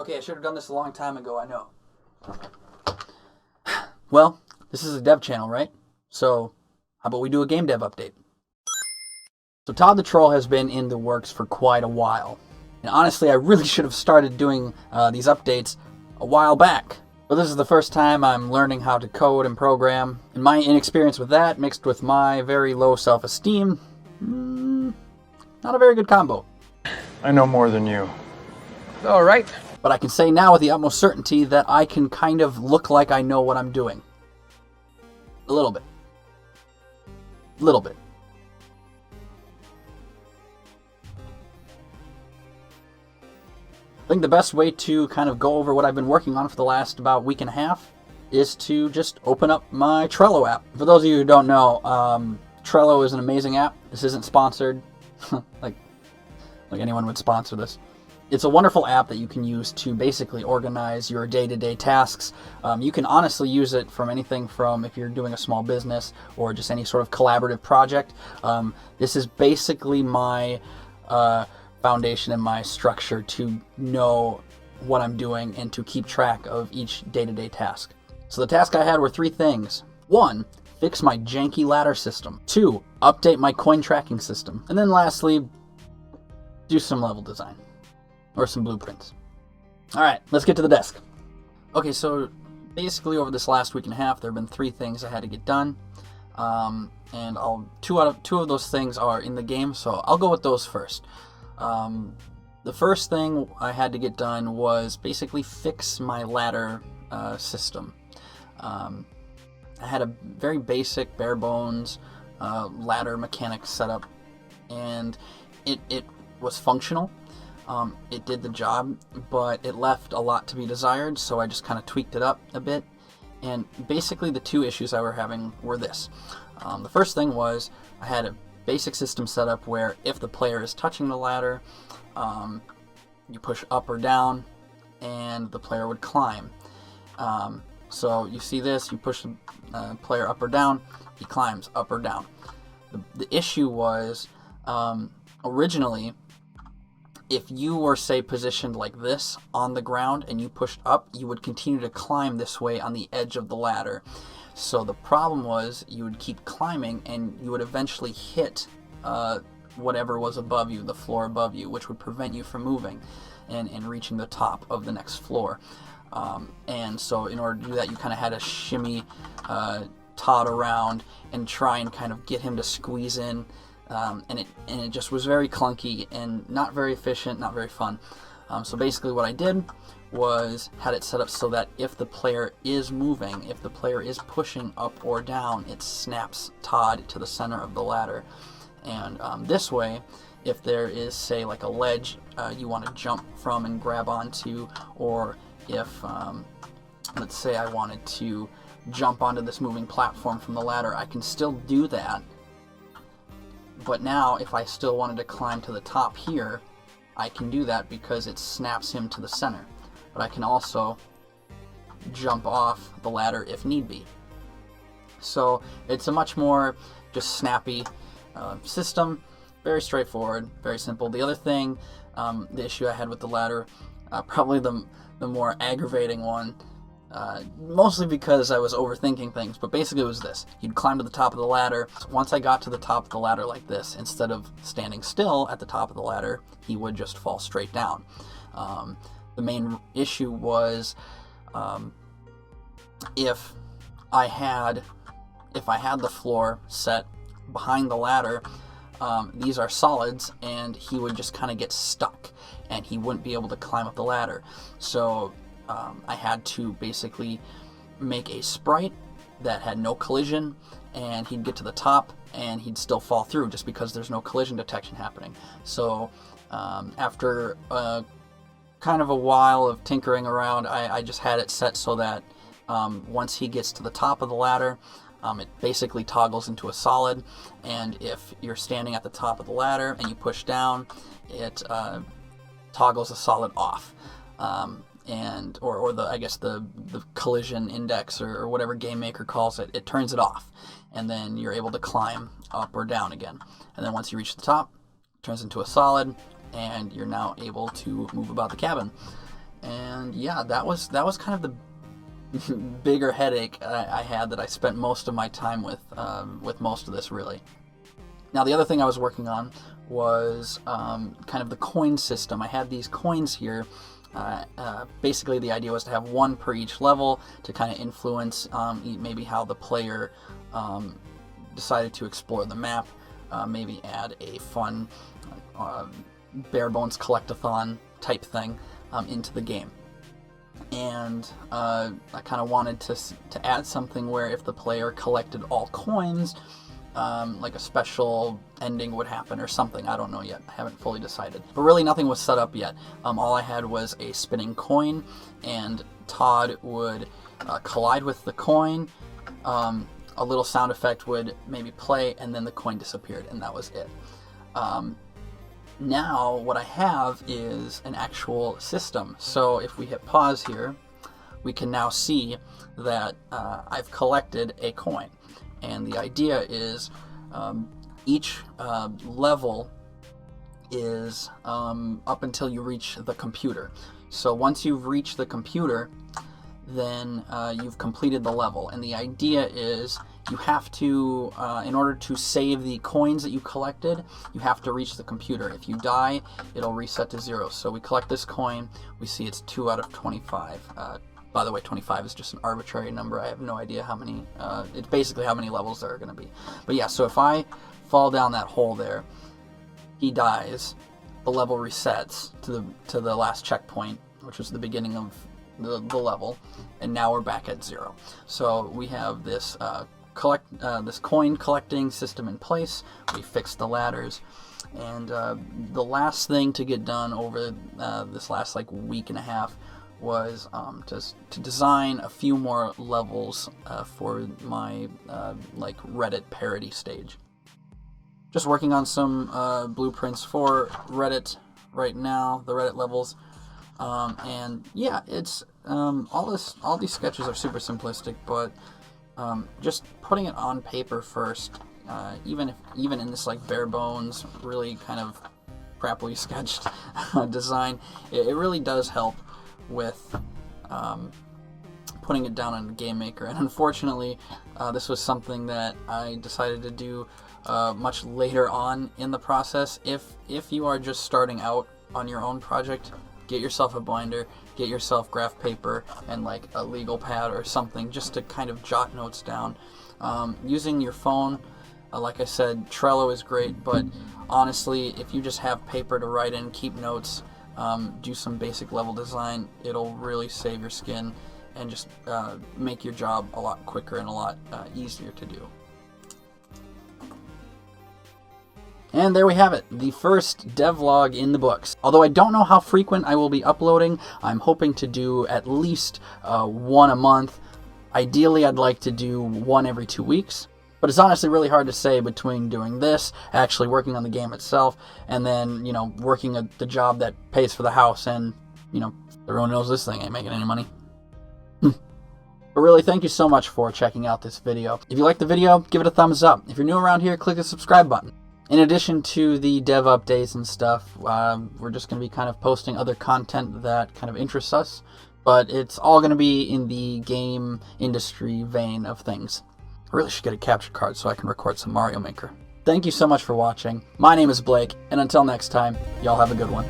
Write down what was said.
Okay, I should have done this a long time ago, I know. Well, this is a dev channel, right? So, how about we do a game dev update? So Todd the Troll has been in the works for quite a while. And honestly, I really should have started doing these updates a while back. But this is the first time I'm learning how to code and program. And my inexperience with that, mixed with my very low self-esteem, not a very good combo. I know more than you. All right. But I can say now with the utmost certainty that I can kind of look like I know what I'm doing. A little bit. Little bit. I think the best way to kind of go over what I've been working on for the last about week and a half is to just open up my Trello app. For those of you who don't know, Trello is an amazing app. This isn't sponsored. like anyone would sponsor this. It's a wonderful app that you can use to basically organize your day-to-day tasks. You can honestly use it from anything from if you're doing a small business or just any sort of collaborative project. This is basically my foundation and my structure to know what I'm doing and to keep track of each day-to-day task. So the task I had were 3 things. 1, fix my janky ladder system. 2, update my coin tracking system. And then lastly, do some level design. Or some blueprints. Alright, let's get to the desk. Okay, so basically over this last week and a half, there have been 3 things I had to get done. And two of those things are in the game, so I'll go with those first. The first thing I had to get done was basically fix my ladder system. I had a very basic, bare bones ladder mechanic setup, and it was functional. It did the job, but it left a lot to be desired, so I just kind of tweaked it up a bit. And basically the 2 issues I were having were this. The first thing was I had a basic system set up where if the player is touching the ladder, you push up or down, and the player would climb. So you see this, you push the player up or down, he climbs up or down. The issue was, originally, if you were, say, positioned like this on the ground and you pushed up, you would continue to climb this way on the edge of the ladder. So the problem was you would keep climbing and you would eventually hit whatever was above you, the floor above you, which would prevent you from moving and reaching the top of the next floor. And so in order to do that, you kind of had to shimmy Todd around and try and kind of get him to squeeze in. And it just was very clunky and not very efficient, not very fun. So basically what I did was had it set up so that if the player is moving, if the player is pushing up or down, it snaps Todd to the center of the ladder. And this way, if there is, say, like a ledge you want to jump from and grab onto, or if, let's say I wanted to jump onto this moving platform from the ladder, I can still do that. But now, if I still wanted to climb to the top here, I can do that because it snaps him to the center. But I can also jump off the ladder if need be. So it's a much more just snappy system, very straightforward, very simple. The other thing, the issue I had with the ladder, probably the more aggravating one, mostly because I was overthinking things, but basically it was this. You'd climb to the top of the ladder. Once I got to the top of the ladder like this, instead of standing still at the top of the ladder, he would just fall straight down. The main issue was if I had the floor set behind the ladder, these are solids, and he would just kind of get stuck, and he wouldn't be able to climb up the ladder. So I had to basically make a sprite that had no collision, and he'd get to the top and he'd still fall through just because there's no collision detection happening. So after kind of a while of tinkering around, I just had it set so that once he gets to the top of the ladder, it basically toggles into a solid, and if you're standing at the top of the ladder and you push down, it toggles a solid off. and or the I guess the collision index or whatever Game Maker calls it, it turns it off, and then you're able to climb up or down again. And then once you reach the top, it turns into a solid, and you're now able to move about the cabin. And yeah, that was kind of the bigger headache I had that I spent most of my time with most of this, really. Now, the other thing I was working on was kind of the coin system. I had these coins here. Basically, the idea was to have one per each level to kind of influence maybe how the player decided to explore the map. Maybe add a fun bare bones collectathon type thing into the game. And I kind of wanted to add something where if the player collected all coins, like a special ending would happen or something. I don't know yet. I haven't fully decided. But really nothing was set up yet. All I had was a spinning coin, and Todd would collide with the coin. A little sound effect would maybe play, and then the coin disappeared, and that was it. Now what I have is an actual system. So if we hit pause here, we can now see that I've collected a coin. And the idea is each level is up until you reach the computer. So once you've reached the computer, then you've completed the level. And the idea is you have to, in order to save the coins that you collected, you have to reach the computer. If you die, it'll reset to 0. So we collect this coin, we see it's 2 out of 25. By the way, 25 is just an arbitrary number. I have no idea how many, it's basically how many levels there are going to be. But yeah, so if I fall down that hole there, he dies, the level resets to the last checkpoint, which was the beginning of the level, and now we're back at 0. So we have this this coin collecting system in place. We fixed the ladders, and the last thing to get done over this last week and a half was to design a few more levels for my Reddit parody stage. Just working on some blueprints for Reddit right now, the Reddit levels, and yeah, it's all these sketches are super simplistic, but just putting it on paper first, even in this bare bones, really kind of crappily sketched design, it really does help with putting it down on Game Maker. And unfortunately, this was something that I decided to do much later on in the process. If you are just starting out on your own project, get yourself a binder, get yourself graph paper and a legal pad or something just to kind of jot notes down. Using your phone, like I said, Trello is great, but honestly, if you just have paper to write in, keep notes, do some basic level design, it'll really save your skin and just make your job a lot quicker and a lot easier to do. And there we have it, the first devlog in the books. Although I don't know how frequent I will be uploading, I'm hoping to do at least one a month. Ideally, I'd like to do one every 2 weeks. But it's honestly really hard to say between doing this, actually working on the game itself, and then, working at the job that pays for the house, and, everyone knows this thing ain't making any money. But really, thank you so much for checking out this video. If you liked the video, give it a thumbs up. If you're new around here, click the subscribe button. In addition to the dev updates and stuff, we're just going to be kind of posting other content that kind of interests us, but it's all going to be in the game industry vein of things. I really should get a capture card so I can record some Mario Maker. Thank you so much for watching. My name is Blake, and until next time, y'all have a good one.